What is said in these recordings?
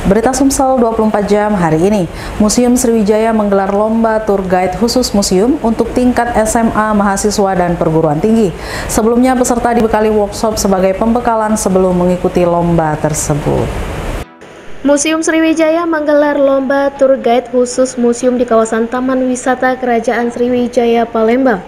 Berita Sumsel 24 jam hari ini, Museum Sriwijaya menggelar lomba tour guide khusus museum untuk tingkat SMA, mahasiswa, dan perguruan tinggi. Sebelumnya peserta dibekali workshop sebagai pembekalan sebelum mengikuti lomba tersebut. Museum Sriwijaya menggelar lomba tour guide khusus museum di kawasan Taman Wisata Kerajaan Sriwijaya, Palembang.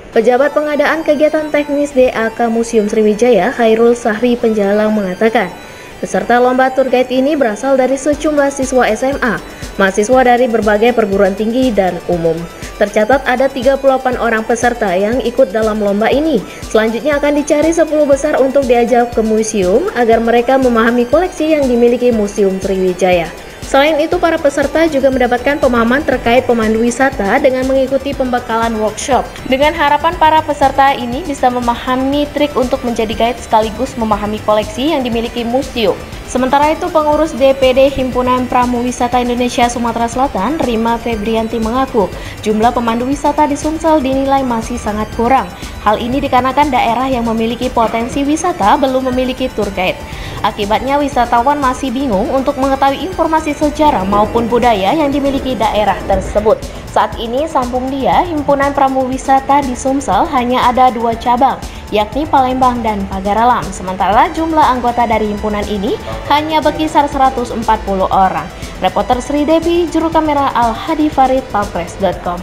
Pejabat pengadaan kegiatan teknis DAK Museum Sriwijaya, Khairul Sahri Penjalang mengatakan, peserta lomba tour guide ini berasal dari sejumlah siswa SMA, mahasiswa dari berbagai perguruan tinggi dan umum. Tercatat ada 38 orang peserta yang ikut dalam lomba ini. Selanjutnya akan dicari 10 besar untuk diajak ke museum agar mereka memahami koleksi yang dimiliki Museum Sriwijaya. Selain itu, para peserta juga mendapatkan pemahaman terkait pemandu wisata dengan mengikuti pembekalan workshop. Dengan harapan para peserta ini bisa memahami trik untuk menjadi guide sekaligus memahami koleksi yang dimiliki museum. Sementara itu, pengurus DPD Himpunan Pramuwisata Indonesia Sumatera Selatan, Rima Febrianti mengaku jumlah pemandu wisata di Sumsel dinilai masih sangat kurang. Hal ini dikarenakan daerah yang memiliki potensi wisata belum memiliki tour guide. Akibatnya wisatawan masih bingung untuk mengetahui informasi sejarah maupun budaya yang dimiliki daerah tersebut. Saat ini, sambung dia, Himpunan Pramuwisata di Sumsel hanya ada 2 cabang, yakni Palembang dan Pagaralam. Sementara jumlah anggota dari himpunan ini hanya berkisar 140 orang. Reporter Sri Devi, juru kamera Al-Hadi Farid, palpres.com.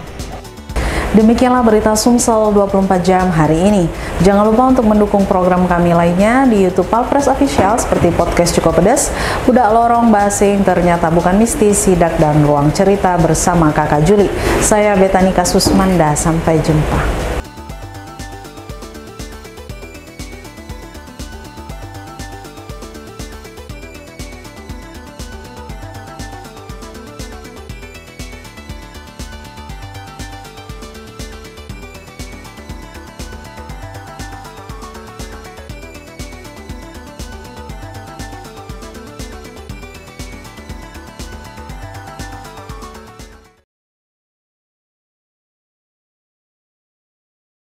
Demikianlah berita Sumsel 24 jam hari ini. Jangan lupa untuk mendukung program kami lainnya di YouTube Palpres Official seperti podcast Cukup Pedas, Budak Lorong, Basing, Ternyata Bukan Mistis, Sidak, dan Ruang Cerita bersama Kakak Juli. Saya Betanika Susmanda, sampai jumpa.